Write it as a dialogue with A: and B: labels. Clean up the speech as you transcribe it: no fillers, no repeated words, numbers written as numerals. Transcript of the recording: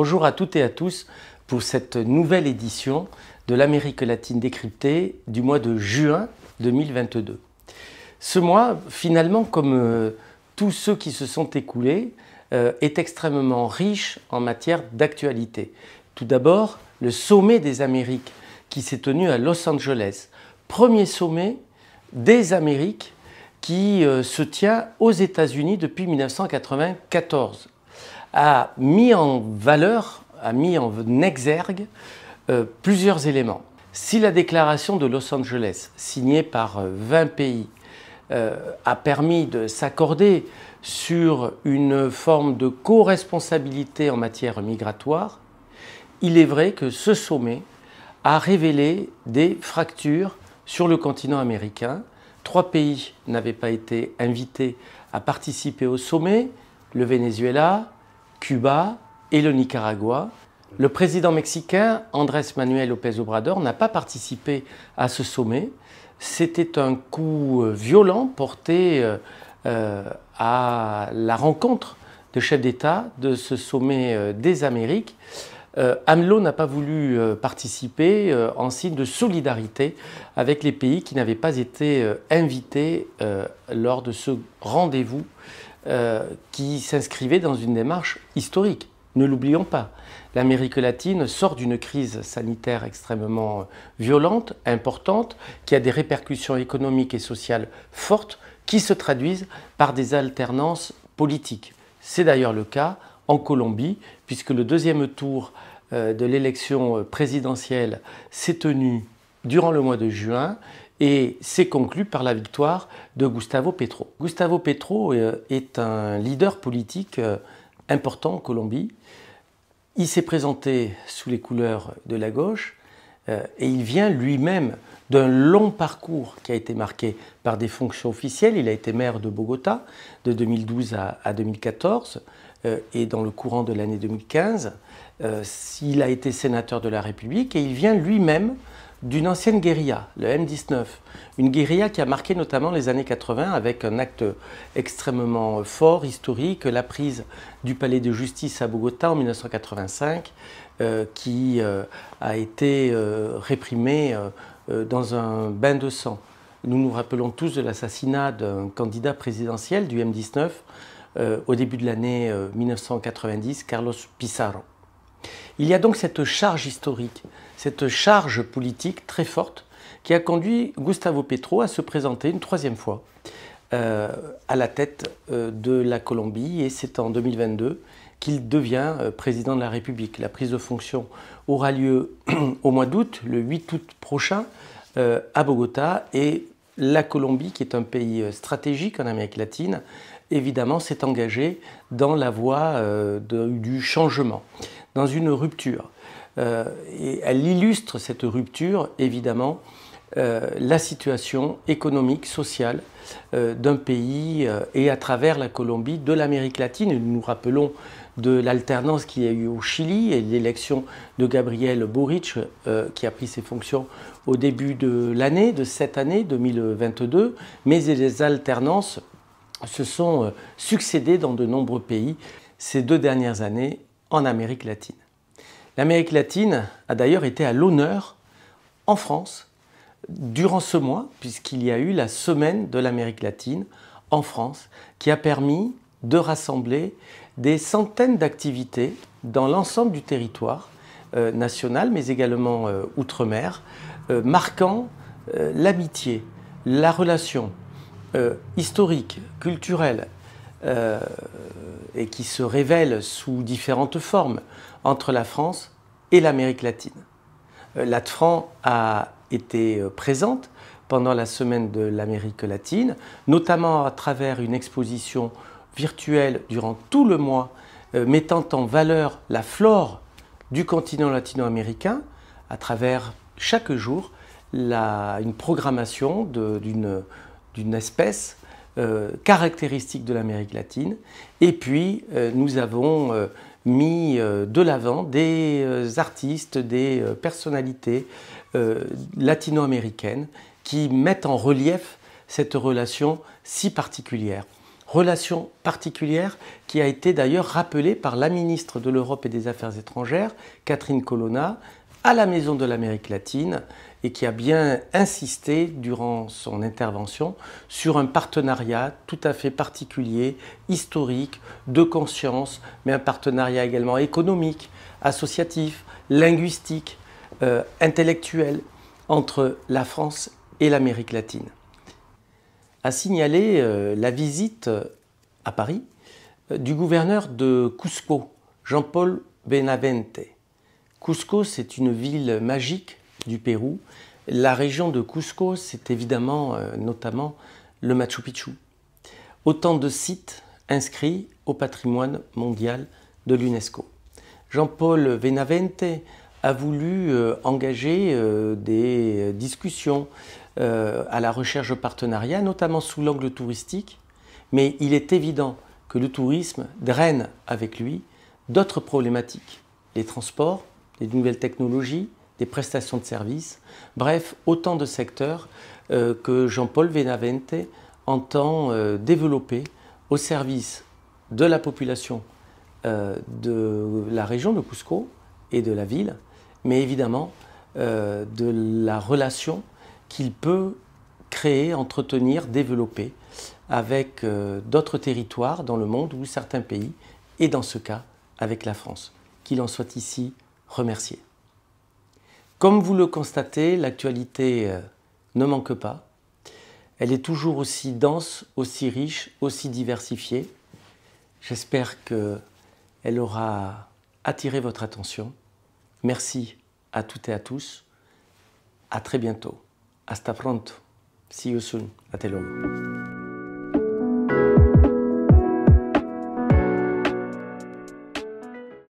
A: Bonjour à toutes et à tous pour cette nouvelle édition de l'Amérique latine décryptée du mois de juin 2022. Ce mois, finalement, comme tous ceux qui se sont écoulés, est extrêmement riche en matière d'actualité. Tout d'abord, le sommet des Amériques qui s'est tenu à Los Angeles. Premier sommet des Amériques qui se tient aux États-Unis depuis 1994. A mis en valeur, a mis en exergue plusieurs éléments. Si la déclaration de Los Angeles, signée par 20 pays, a permis de s'accorder sur une forme de co-responsabilité en matière migratoire, il est vrai que ce sommet a révélé des fractures sur le continent américain. 3 pays n'avaient pas été invités à participer au sommet, le Venezuela, Cuba et le Nicaragua. Le président mexicain, Andrés Manuel López Obrador, n'a pas participé à ce sommet. C'était un coup violent porté à la rencontre de chefs d'État de ce sommet des Amériques. AMLO n'a pas voulu participer en signe de solidarité avec les pays qui n'avaient pas été invités lors de ce rendez-vous qui s'inscrivait dans une démarche historique. Ne l'oublions pas, l'Amérique latine sort d'une crise sanitaire extrêmement violente, importante, qui a des répercussions économiques et sociales fortes qui se traduisent par des alternances politiques. C'est d'ailleurs le cas en Colombie, puisque le deuxième tour de l'élection présidentielle s'est tenu durant le mois de juin et s'est conclu par la victoire de Gustavo Petro. Gustavo Petro est un leader politique important en Colombie. Il s'est présenté sous les couleurs de la gauche et il vient lui-même d'un long parcours qui a été marqué par des fonctions officielles. Il a été maire de Bogota de 2012 à 2014 et dans le courant de l'année 2015. Il a été sénateur de la République et il vient lui-même d'une ancienne guérilla, le M19, une guérilla qui a marqué notamment les années 80 avec un acte extrêmement fort, historique, la prise du palais de justice à Bogota en 1985, qui a été réprimée dans un bain de sang. Nous nous rappelons tous de l'assassinat d'un candidat présidentiel du M19 au début de l'année 1990, Carlos Pizarro. Il y a donc cette charge historique, cette charge politique très forte qui a conduit Gustavo Petro à se présenter une 3e fois à la tête de la Colombie, et c'est en 2022 qu'il devient président de la République. La prise de fonction aura lieu au mois d'août, le 8 août prochain, à Bogota, et la Colombie, qui est un pays stratégique en Amérique latine, évidemment s'est engagée dans la voie du changement, dans une rupture. Et elle illustre cette rupture, évidemment, la situation économique, sociale d'un pays et à travers la Colombie, de l'Amérique latine. Et nous nous rappelons de l'alternance qu'il y a eu au Chili et l'élection de Gabriel Boric qui a pris ses fonctions au début de l'année, de cette année 2022. Mais les alternances se sont succédées dans de nombreux pays ces 2 dernières années en Amérique latine. L'Amérique latine a d'ailleurs été à l'honneur en France durant ce mois, puisqu'il y a eu la semaine de l'Amérique latine en France, qui a permis de rassembler des centaines d'activités dans l'ensemble du territoire national, mais également outre-mer, marquant l'amitié, la relation historique, culturelle, et qui se révèle sous différentes formes entre la France et l'Amérique latine. L'ATFRAN a été présente pendant la semaine de l'Amérique latine, notamment à travers une exposition virtuelle durant tout le mois, mettant en valeur la flore du continent latino-américain, à travers chaque jour une programmation d'une espèce caractéristique de l'Amérique latine. Et puis, nous avons mis de l'avant des artistes, des personnalités latino-américaines qui mettent en relief cette relation si particulière. Relation particulière qui a été d'ailleurs rappelée par la ministre de l'Europe et des Affaires étrangères, Catherine Colonna, à la Maison de l'Amérique latine et qui a bien insisté durant son intervention sur un partenariat tout à fait particulier, historique, de conscience, mais un partenariat également économique, associatif, linguistique, intellectuel entre la France et l'Amérique latine. A signalé la visite à Paris du gouverneur de Cusco, Jean-Paul Benavente. Cusco, c'est une ville magique du Pérou. La région de Cusco, c'est évidemment notamment le Machu Picchu. Autant de sites inscrits au patrimoine mondial de l'UNESCO. Jean-Paul Benavente a voulu engager des discussions à la recherche de partenariats, notamment sous l'angle touristique, mais il est évident que le tourisme draine avec lui d'autres problématiques, les transports, les nouvelles technologies, des prestations de services, bref, autant de secteurs que Jean-Paul Benavente entend développer au service de la population de la région de Cusco et de la ville, mais évidemment de la relation qu'il peut créer, entretenir, développer avec d'autres territoires dans le monde ou certains pays, et dans ce cas avec la France. Qu'il en soit ici remercié. Comme vous le constatez, l'actualité ne manque pas. Elle est toujours aussi dense, aussi riche, aussi diversifiée. J'espère qu'elle aura attiré votre attention. Merci à toutes et à tous. À très bientôt. Hasta pronto. See you soon. Hasta luego.